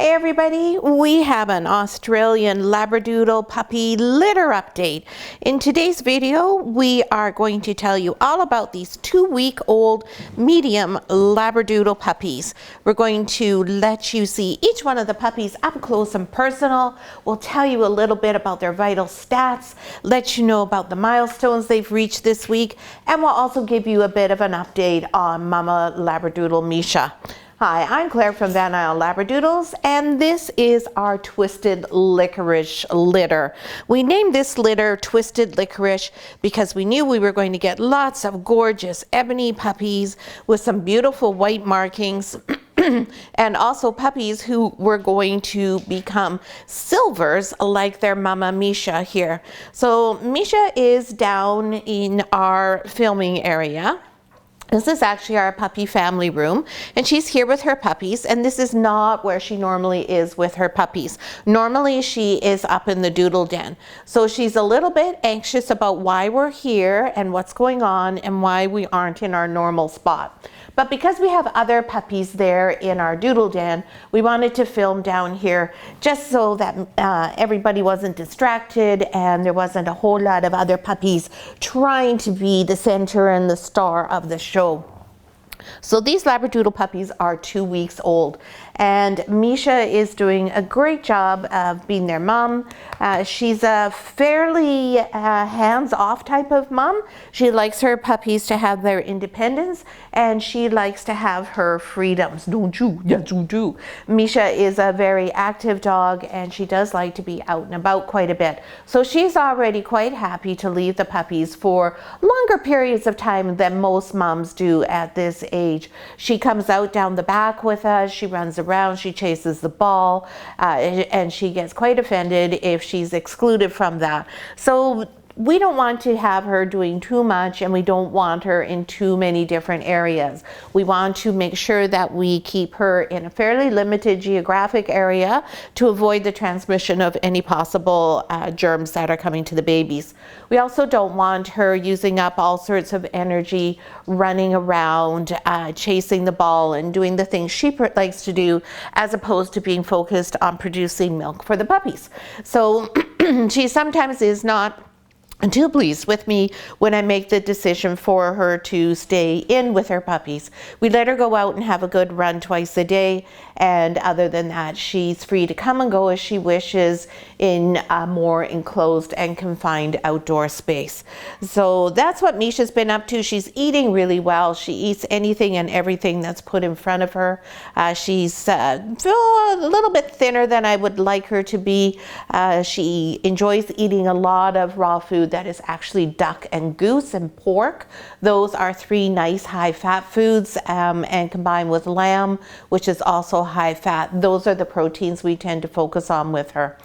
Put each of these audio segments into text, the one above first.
Hey everybody, we have an Australian Labradoodle puppy litter update. In today's video, we are going to tell you all about these 2-week-old medium Labradoodle puppies. We're going to let you see each one of the puppies up close and personal. We'll tell you a little bit about their vital stats, let you know about the milestones they've reached this week, and we'll also give you a bit of an update on Mama Labradoodle Misha. Hi, I'm Claire from Van Isle Labradoodles, and this is our Twisted Licorice litter. We named this litter Twisted Licorice because we knew we were going to get lots of gorgeous ebony puppies with some beautiful white markings and also puppies who were going to become silvers like their mama Misha here. So Misha is down in our filming area. This is actually our puppy family room, and she's here with her puppies, and this is not where she normally is with her puppies. Normally she is up in the doodle den. So she's a little bit anxious about why we're here and what's going on and why we aren't in our normal spot. But because we have other puppies there in our doodle den, we wanted to film down here just so that everybody wasn't distracted and there wasn't a whole lot of other puppies trying to be the center and the star of the show. So these Labradoodle puppies are 2 weeks old, and Misha is doing a great job of being their mom. She's a fairly hands-off type of mom. She likes her puppies to have their independence, and she likes to have her freedoms. Don't you? Yes, you do. Misha is a very active dog, and she does like to be out and about quite a bit. So she's already quite happy to leave the puppies for longer periods of time than most moms do at this age. She comes out down the back with us, she runs around, she chases the ball, and she gets quite offended if she's excluded from that. So we don't want to have her doing too much, and we don't want her in too many different areas. We want to make sure that we keep her in a fairly limited geographic area to avoid the transmission of any possible germs that are coming to the babies. We also don't want her using up all sorts of energy running around, chasing the ball and doing the things she likes to do, as opposed to being focused on producing milk for the puppies. So she sometimes is not too pleased with me when I make the decision for her to stay in with her puppies. We let her go out and have a good run twice a day, and other than that, she's free to come and go as she wishes in a more enclosed and confined outdoor space. So that's what Misha's been up to. She's eating really well. She eats anything and everything that's put in front of her. She's a little bit thinner than I would like her to be. She enjoys eating a lot of raw food that is actually duck and goose and pork. Those are 3 nice high fat foods, and combined with lamb, which is also high fat. Those are the proteins we tend to focus on with her.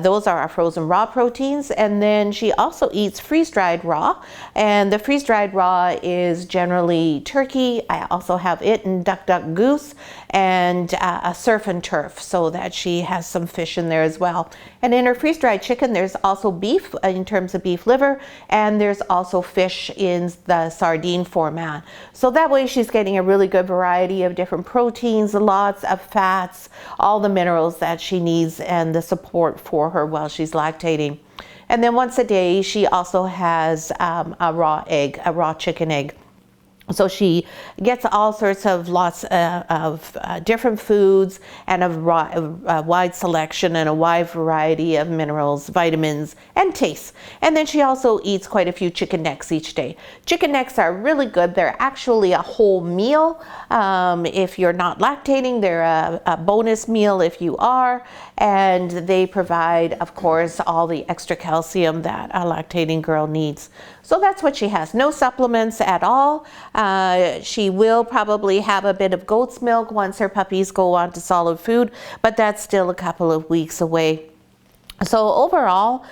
Those are our frozen raw proteins, and then she also eats freeze-dried raw, and the freeze-dried raw is generally turkey. I also have it in duck goose, and a surf and turf, so that she has some fish in there as well. And in her freeze-dried chicken, there's also beef in terms of beef liver, and there's also fish in the sardine format. So that way she's getting a really good variety of different proteins, lots of fats, all the minerals that she needs, and the support for her while she's lactating. And then once a day, she also has a raw egg, a raw chicken egg. So she gets all sorts of lots of different foods and a wide selection and a wide variety of minerals, vitamins, and tastes. And then she also eats quite a few chicken necks each day. Chicken necks are really good. They're actually a whole meal. If you're not lactating, they're a bonus meal if you are. And they provide, of course, all the extra calcium that a lactating girl needs. So that's what she has. No supplements at all. She will probably have a bit of goat's milk once her puppies go on to solid food, but that's still a couple of weeks away. So overall,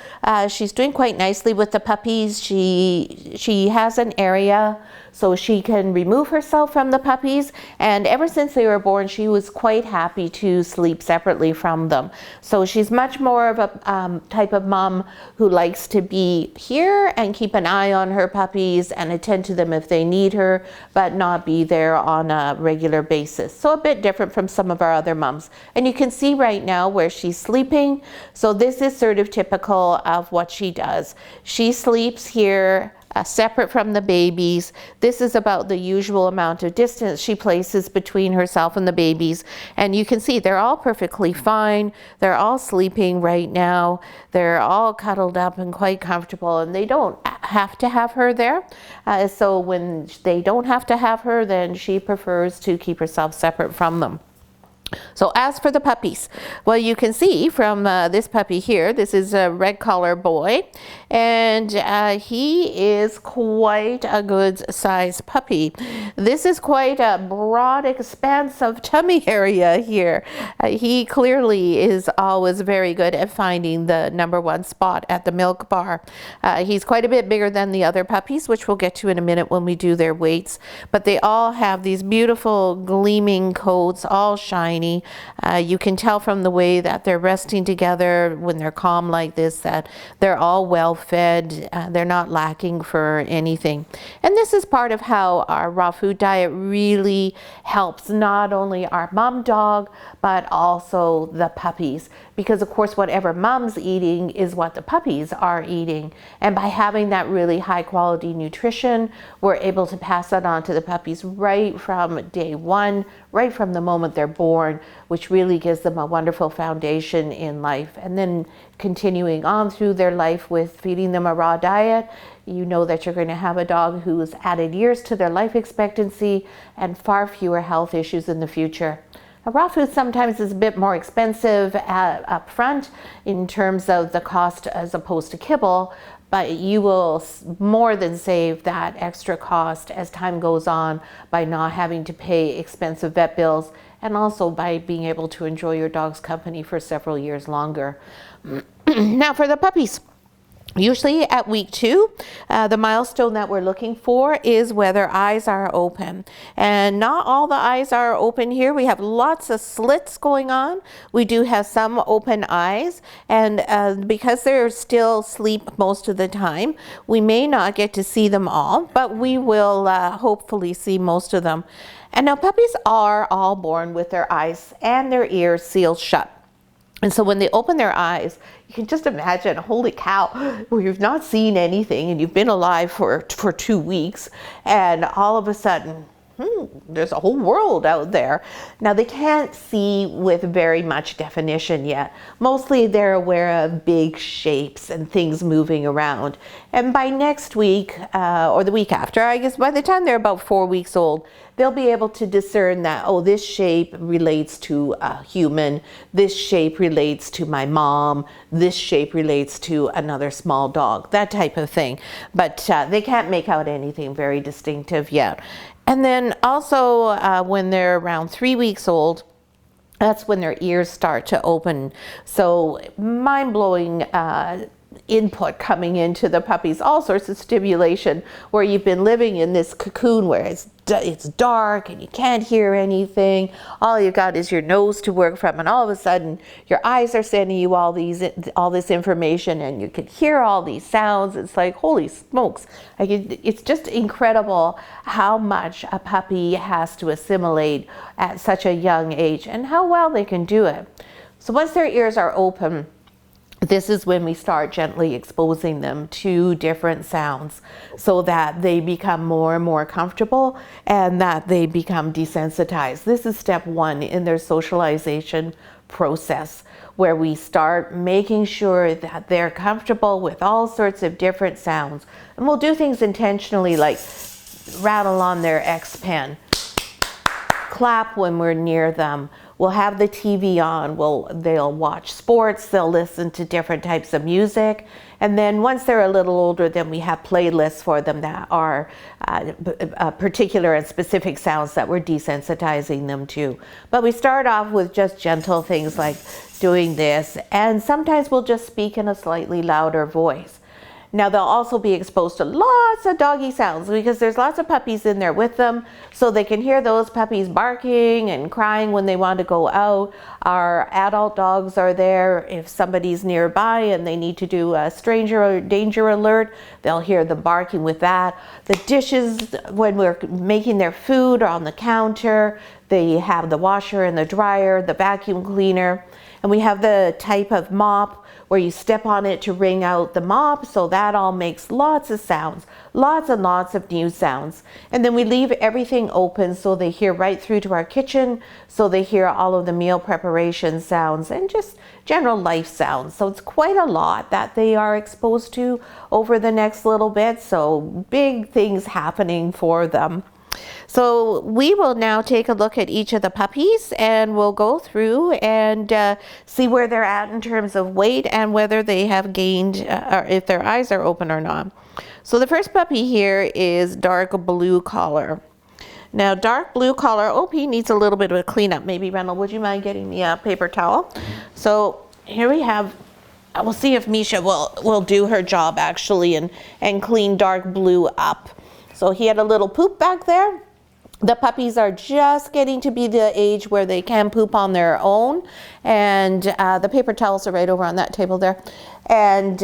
she's doing quite nicely with the puppies. She has an area so she can remove herself from the puppies, and ever since they were born, she was quite happy to sleep separately from them. So she's much more of a type of mom who likes to be here and keep an eye on her puppies and attend to them if they need her, but not be there on a regular basis. So a bit different from some of our other moms. And you can see right now where she's sleeping. So this is sort of typical of what she does. She sleeps here separate from the babies. This is about the usual amount of distance she places between herself and the babies. And you can see they're all perfectly fine. They're all sleeping right now. They're all cuddled up and quite comfortable, and they don't have to have her there. So when they don't have to have her, then she prefers to keep herself separate from them. So as for the puppies, well, you can see from this puppy here, this is a red collar boy, and he is quite a good sized puppy. This is quite a broad expanse of tummy area here. He clearly is always very good at finding the #1 spot at the milk bar. He's quite a bit bigger than the other puppies, which we'll get to in a minute when we do their weights, but they all have these beautiful gleaming coats, all shiny. You can tell from the way that they're resting together when they're calm like this that they're all well fed. They're not lacking for anything. And this is part of how our raw food diet really helps not only our mom dog, but also the puppies. Because of course, whatever mom's eating is what the puppies are eating. And by having that really high quality nutrition, we're able to pass that on to the puppies right from day one, right from the moment they're born, which really gives them a wonderful foundation in life. And then continuing on through their life with feeding them a raw diet, you know that you're going to have a dog who's added years to their life expectancy and far fewer health issues in the future. Raw food sometimes is a bit more expensive up front in terms of the cost as opposed to kibble, but you will more than save that extra cost as time goes on by not having to pay expensive vet bills, and also by being able to enjoy your dog's company for several years longer. Now for the puppies. Usually at week 2, the milestone that we're looking for is whether eyes are open. And not all the eyes are open here. We have lots of slits going on. We do have some open eyes. And because they're still asleep most of the time, we may not get to see them all, but we will hopefully see most of them. And now puppies are all born with their eyes and their ears sealed shut. And so when they open their eyes, you can just imagine, holy cow, where you've not seen anything and you've been alive for 2 weeks, and all of a sudden, there's a whole world out there. Now they can't see with very much definition yet. Mostly they're aware of big shapes and things moving around. And by next week, or the week after, I guess by the time they're about 4 weeks old, they'll be able to discern that, oh, this shape relates to a human, this shape relates to my mom, this shape relates to another small dog, that type of thing. But they can't make out anything very distinctive yet. And then also when they're around 3 weeks old, that's when their ears start to open. So mind-blowing input coming into the puppies, all sorts of stimulation, where you've been living in this cocoon where it's dark and you can't hear anything. All you got is your nose to work from, and all of a sudden your eyes are sending you all this information, and you can hear all these sounds. It's like, holy smokes. It's just incredible how much a puppy has to assimilate at such a young age and how well they can do it. So once their ears are open, this is when we start gently exposing them to different sounds so that they become more and more comfortable and that they become desensitized. This is step 1 in their socialization process, where we start making sure that they're comfortable with all sorts of different sounds. And we'll do things intentionally, like rattle on their X pen, clap when we're near them. we'll have the TV on, they'll watch sports, they'll listen to different types of music. And then once they're a little older, then we have playlists for them that are particular and specific sounds that we're desensitizing them to. But we start off with just gentle things like doing this, and sometimes we'll just speak in a slightly louder voice. Now they'll also be exposed to lots of doggy sounds because there's lots of puppies in there with them, so they can hear those puppies barking and crying when they want to go out. Our adult dogs are there. If somebody's nearby and they need to do a stranger or danger alert, they'll hear them barking with that. The dishes, when we're making their food, are on the counter. They have the washer and the dryer, the vacuum cleaner, and we have the type of mop where you step on it to wring out the mop, so that all makes lots of sounds, lots and lots of new sounds. And then we leave everything open so they hear right through to our kitchen, so they hear all of the meal preparation sounds and just general life sounds. So it's quite a lot that they are exposed to over the next little bit, so big things happening for them. So we will now take a look at each of the puppies, and we'll go through and see where they're at in terms of weight and whether they have gained or if their eyes are open or not. So the first puppy here is dark blue collar. Now dark blue collar, oh, he needs a little bit of a cleanup. Maybe Reynold, would you mind getting me a paper towel? So here we have, we'll see if Misha will do her job actually and clean dark blue up. So he had a little poop back there. The puppies are just getting to be the age where they can poop on their own, and the paper towels are right over on that table there. And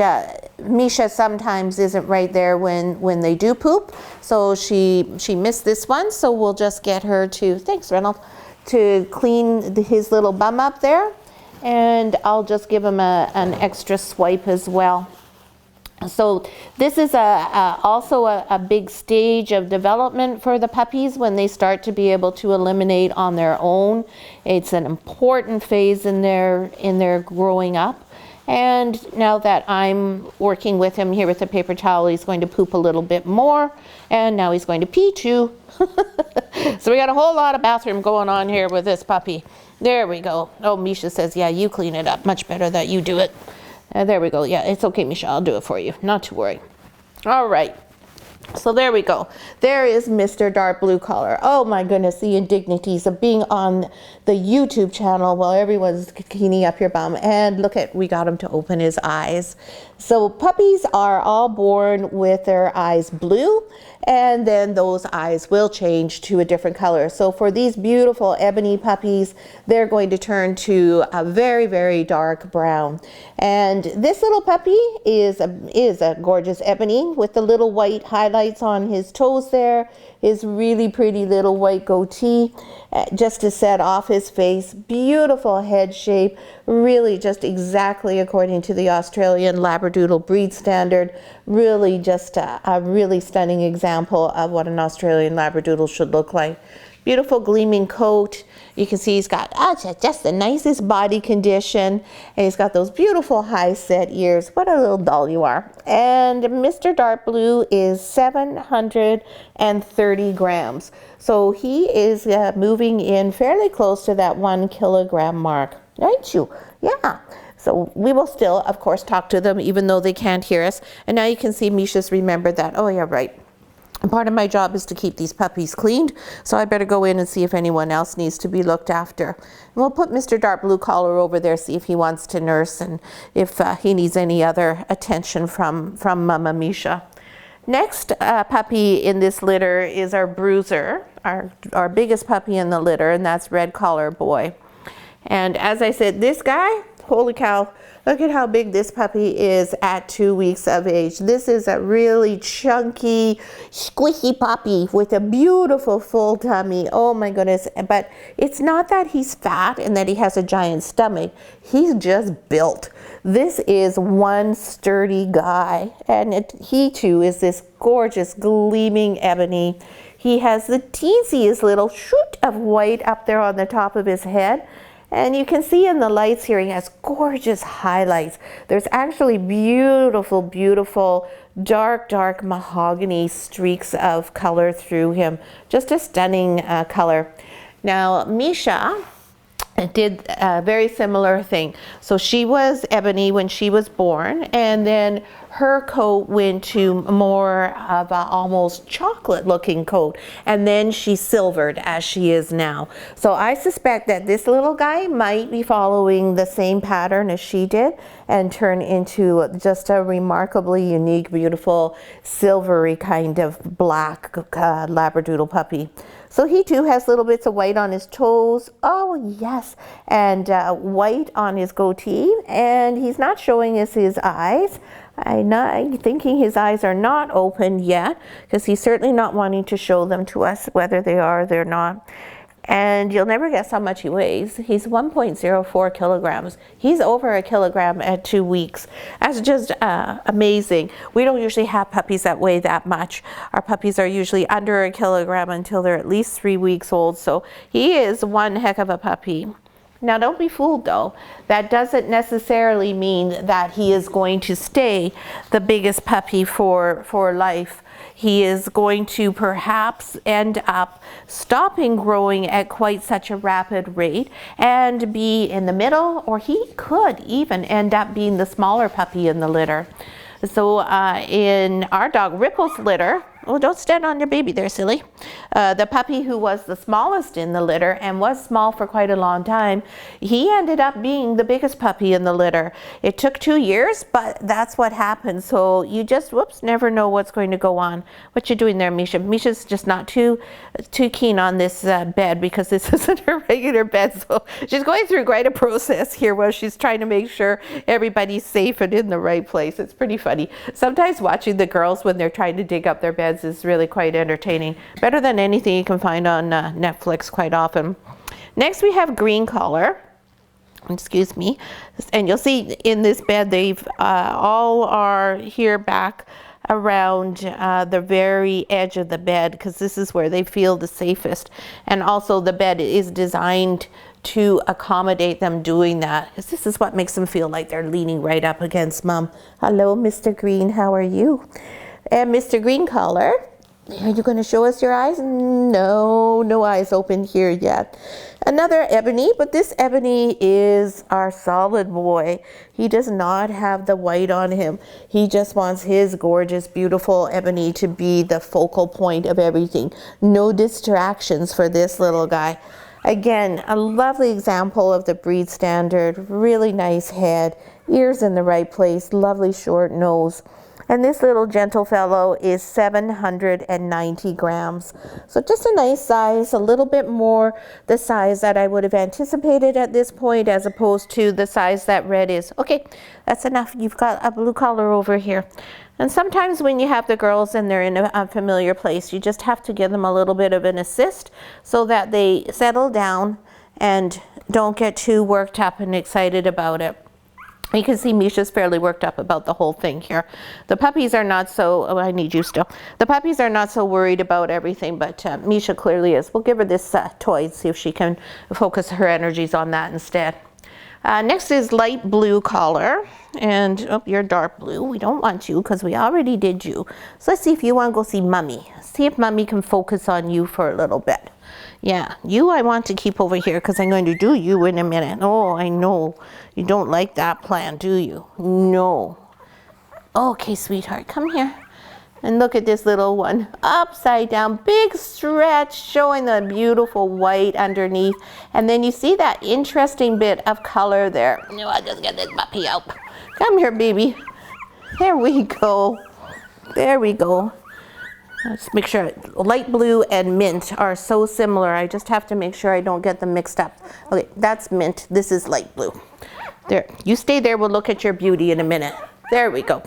Misha sometimes isn't right there when they do poop, so she missed this one, so we'll just get her to, thanks Reynold, to clean his little bum up there, and I'll just give him an extra swipe as well. So this is also a big stage of development for the puppies when they start to be able to eliminate on their own. It's an important phase in their growing up. And now that I'm working with him here with the paper towel, he's going to poop a little bit more, and now he's going to pee too. So we got a whole lot of bathroom going on here with this puppy. There we go. Oh, Misha says, yeah, you clean it up. Much better that you do it. There we go. Yeah, it's okay, Misha. I'll do it for you. Not to worry. All right. So there we go. There is Mr. Dark Blue Collar. Oh my goodness, the indignities of being on the YouTube channel while everyone's cleaning up your bum. And look at, we got him to open his eyes. So puppies are all born with their eyes blue, and then those eyes will change to a different color. So for these beautiful ebony puppies, they're going to turn to a very, very dark brown. And this little puppy is a gorgeous ebony with the little white highlights on his toes there, his really pretty little white goatee, just to set off his face. Beautiful head shape, really just exactly according to the Australian Labradoodle breed standard. Really just a really stunning example of what an Australian Labradoodle should look like. Beautiful gleaming coat. You can see he's got just the nicest body condition, and he's got those beautiful high set ears. What a little doll you are. And Mr. Dark Blue is 730 grams. So he is moving in fairly close to that 1 kilogram mark. Aren't you? Yeah. So we will still, of course, talk to them even though they can't hear us. And now you can see Misha's remembered that. Oh yeah, right. Part of my job is to keep these puppies cleaned, so I better go in and see if anyone else needs to be looked after. And we'll put Mr. Dark Blue Collar over there, see if he wants to nurse and if he needs any other attention from Mama Misha. Next puppy in this litter is our Bruiser, our biggest puppy in the litter, and that's Red Collar Boy. And as I said, this guy, holy cow, look at how big this puppy is at 2 weeks of age. This is a really chunky, squishy puppy with a beautiful full tummy. Oh my goodness. But it's not that he's fat and that he has a giant stomach. He's just built. This is one sturdy guy. And he too is this gorgeous gleaming ebony. He has the teeniest little shoot of white up there on the top of his head. And you can see in the lights here, he has gorgeous highlights. There's actually beautiful, beautiful, dark, dark mahogany streaks of color through him. Just a stunning color. Now, Misha It did a very similar thing. So she was ebony when she was born, and then her coat went to more of a almost chocolate looking coat, and then she silvered as she is now. So I suspect that this little guy might be following the same pattern as she did and turn into just a remarkably unique, beautiful, silvery kind of black Labradoodle puppy. So he too has little bits of white on his toes, oh yes, and white on his goatee, and he's not showing us his eyes. I'm thinking his eyes are not open yet, because he's certainly not wanting to show them to us, whether they are or they're not. And you'll never guess how much he weighs. He's 1.04 kilograms. He's over a kilogram at 2 weeks. That's just amazing. We don't usually have puppies that weigh that much. Our puppies are usually under a kilogram until they're at least 3 weeks old. So he is one heck of a puppy. Now don't be fooled though. That doesn't necessarily mean that he is going to stay the biggest puppy for life. He is going to perhaps end up stopping growing at quite such a rapid rate and be in the middle, or he could even end up being the smaller puppy in the litter. So in our dog Ripple's litter, oh, don't stand on your baby there, silly. The puppy who was the smallest in the litter and was small for quite a long time, he ended up being the biggest puppy in the litter. It took 2 years, but that's what happened. So you just, whoops, never know what's going to go on. What you doing there, Misha? Misha's just not too keen on this bed, because this isn't her regular bed. So she's going through quite a process here where she's trying to make sure everybody's safe and in the right place. It's pretty funny. Sometimes watching the girls when they're trying to dig up their beds is really quite entertaining. Better than anything you can find on Netflix quite often. Next we have green collar. Excuse me. And you'll see in this bed they've all are here back around the very edge of the bed, because this is where they feel the safest. And also the bed is designed to accommodate them doing that, because this is what makes them feel like they're leaning right up against mom. Hello, Mr. Green, how are you? And Mr. Green collar, are you going to show us your eyes? No, no eyes open here yet. Another ebony, but this ebony is our solid boy. He does not have the white on him. He just wants his gorgeous, beautiful ebony to be the focal point of everything. No distractions for this little guy. Again, a lovely example of the breed standard. Really nice head, ears in the right place, lovely short nose. And this little gentle fellow is 790 grams. So just a nice size, a little bit more the size that I would have anticipated at this point, as opposed to the size that Red is. Okay, that's enough. You've got a blue collar over here. And sometimes when you have the girls and they're in a unfamiliar place, you just have to give them a little bit of an assist so that they settle down and don't get too worked up and excited about it. You can see Misha's fairly worked up about the whole thing here. The puppies are not so, oh, I need you still. The puppies are not so worried about everything, but Misha clearly is. We'll give her this toy, see if she can focus her energies on that instead. Next is light blue collar, and oh, you're dark blue. We don't want you because we already did you. So let's see if you want to go see Mummy. See if Mummy can focus on you for a little bit. Yeah, you I want to keep over here because I'm going to do you in a minute. Oh, I know. You don't like that plan, do you? No. Okay, sweetheart, come here. And look at this little one. Upside down, big stretch, showing the beautiful white underneath. And then you see that interesting bit of color there. No, I'll just get this puppy out. Come here, baby. There we go. There we go. Let's make sure light blue and mint are so similar. I just have to make sure I don't get them mixed up. Okay, that's mint. This is light blue. There, you stay there. We'll look at your beauty in a minute. There we go.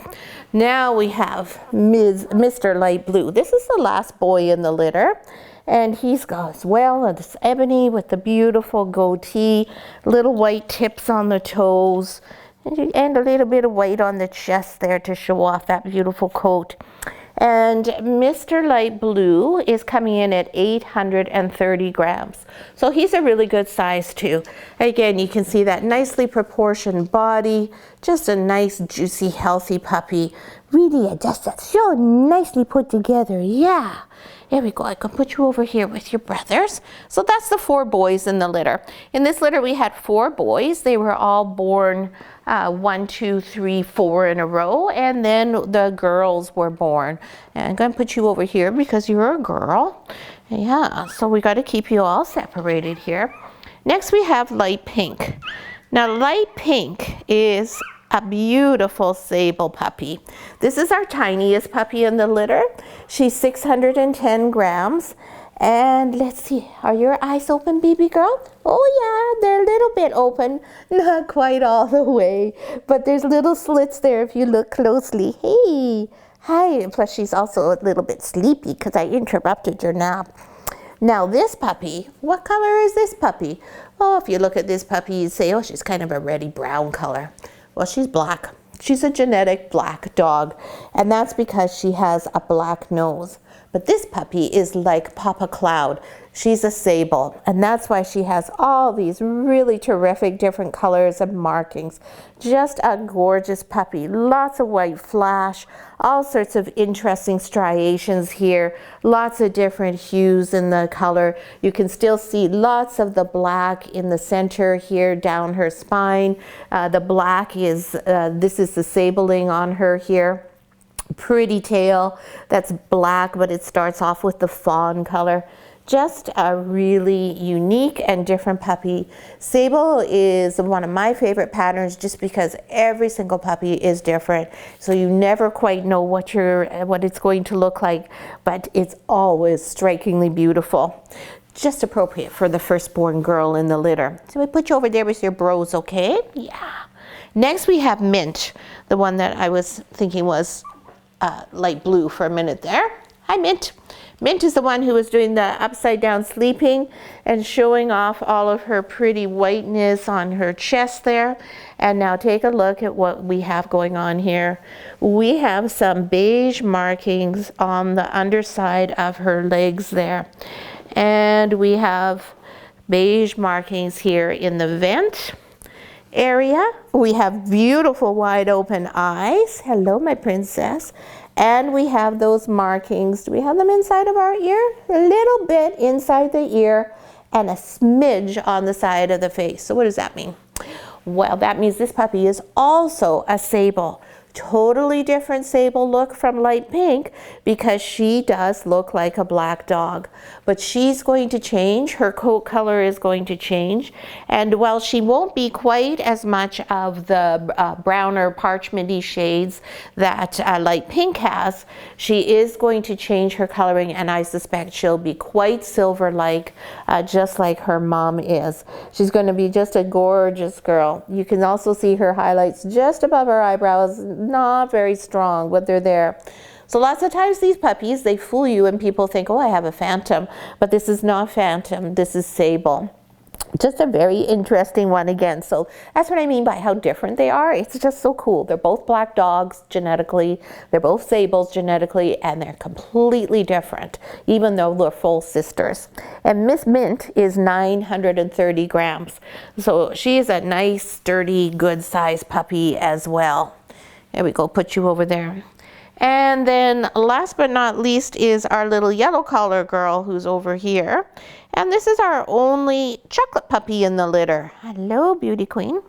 Now we have Mr. Light Blue. This is the last boy in the litter. And he's got, well, this ebony with the beautiful goatee, little white tips on the toes, and a little bit of white on the chest there to show off that beautiful coat. And Mr. Light Blue is coming in at 830 grams. So he's a really good size too. Again, you can see that nicely proportioned body, just a nice, juicy, healthy puppy. really just so nicely put together. Yeah. There we go. I can put you over here with your brothers. So that's the 4 boys in the litter. In this litter, we had 4 boys. They were all born 1, 2, 3, 4 in a row. And then the girls were born. And I'm going to put you over here because you're a girl. Yeah, so we got to keep you all separated here. Next, we have light pink. Now, light pink is a beautiful sable puppy. This is our tiniest puppy in the litter. She's 610 grams. And let's see, are your eyes open, baby girl? Oh yeah, they're a little bit open, not quite all the way, but there's little slits there if you look closely. Hey, hi. Plus she's also a little bit sleepy because I interrupted your nap. Now this puppy, what color is this puppy? Oh, if you look at this puppy, you'd say, oh, she's kind of a reddy brown color. Well, she's black. She's a genetic black dog, and that's because she has a black nose. But this puppy is like Papa Cloud. She's a sable, and that's why she has all these really terrific different colors and markings. Just a gorgeous puppy. Lots of white flash, all sorts of interesting striations here, lots of different hues in the color. You can still see lots of the black in the center here down her spine. The black is, this is the sabling on her here. Pretty tail that's black, but it starts off with the fawn color. Just a really unique and different puppy. Sable is one of my favorite patterns just because every single puppy is different. So you never quite know what it's going to look like, but it's always strikingly beautiful. Just appropriate for the firstborn girl in the litter. So we put you over there with your bros, okay? Yeah. Next we have Mint, the one that I was thinking was light blue for a minute there. Hi, Mint. Mint is the one who was doing the upside down sleeping and showing off all of her pretty whiteness on her chest there. And now take a look at what we have going on here. We have some beige markings on the underside of her legs there. And we have beige markings here in the vent area. We have beautiful wide open eyes. Hello, my princess. And we have those markings. Do we have them inside of our ear? A little bit inside the ear and a smidge on the side of the face. So what does that mean? Well, that means this puppy is also a sable. Totally different sable look from light pink because she does look like a black dog. But she's going to change. Her coat color is going to change. And while she won't be quite as much of the browner parchmenty shades that light pink has, she is going to change her coloring, and I suspect she'll be quite silver-like, just like her mom is. She's going to be just a gorgeous girl. You can also see her highlights just above her eyebrows. Not very strong, but they're there. So lots of times these puppies, they fool you and people think, oh, I have a phantom. But this is not phantom, this is sable. Just a very interesting one again. So that's what I mean by how different they are. It's just so cool. They're both black dogs genetically. They're both sables genetically, and they're completely different, even though they're full sisters. And Miss Mint is 930 grams. So she is a nice, sturdy, good-sized puppy as well. There we go, put you over there. And then last but not least is our little yellow collar girl who's over here. And this is our only chocolate puppy in the litter. Hello, beauty queen.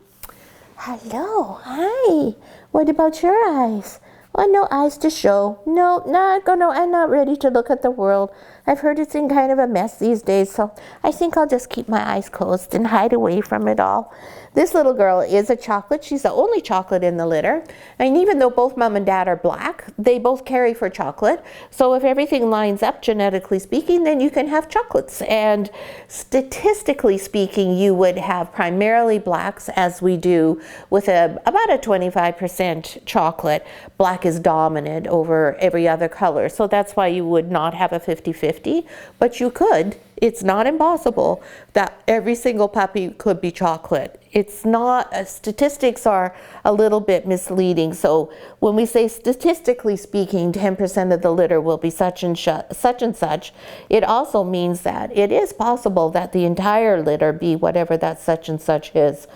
Hello, hi. What about your eyes? Oh, no eyes to show. No, I'm not ready to look at the world. I've heard it's in kind of a mess these days, so I think I'll just keep my eyes closed and hide away from it all. This little girl is a chocolate. She's the only chocolate in the litter. And even though both mom and dad are black, they both carry for chocolate. So if everything lines up, genetically speaking, then you can have chocolates. And statistically speaking, you would have primarily blacks, as we do, with about a 25% chocolate. Black is dominant over every other color. So that's why you would not have a 50-50, but you could. It's not impossible that every single puppy could be chocolate. It's not, statistics are a little bit misleading. So when we say statistically speaking, 10% of the litter will be such and such, it also means that it is possible that the entire litter be whatever that such and such is.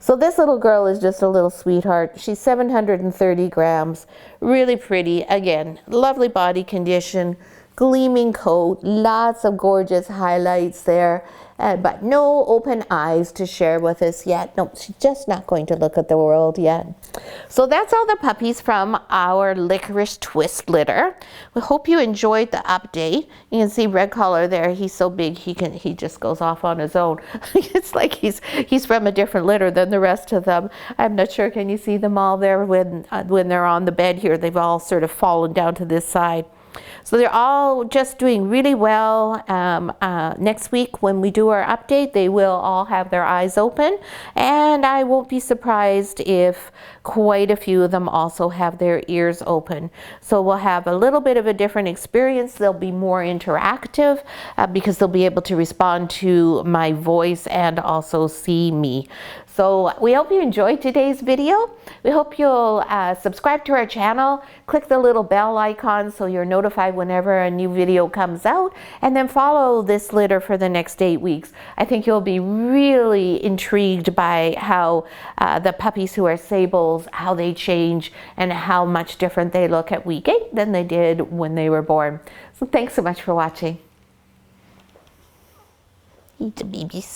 So this little girl is just a little sweetheart. She's 730 grams, really pretty. Again, lovely body condition, gleaming coat, lots of gorgeous highlights there, but no open eyes to share with us yet. No, she's just not going to look at the world yet. So that's all the puppies from our Licorice Twist litter. We hope you enjoyed the update. You can see Red Collar there. He's so big he just goes off on his own. It's like he's from a different litter than the rest of them. I'm not sure. Can you see them all there when they're on the bed here? They've all sort of fallen down to this side. So they're all just doing really well. Next week when we do our update, they will all have their eyes open, and I won't be surprised if quite a few of them also have their ears open. So we'll have a little bit of a different experience. They'll be more interactive because they'll be able to respond to my voice and also see me. So we hope you enjoyed today's video. We hope you'll subscribe to our channel, click the little bell icon so you're notified whenever a new video comes out, and then follow this litter for the next 8 weeks. I think you'll be really intrigued by how the puppies who are sables, how they change and how much different they look at week 8 than they did when they were born. So thanks so much for watching. Eat the babies.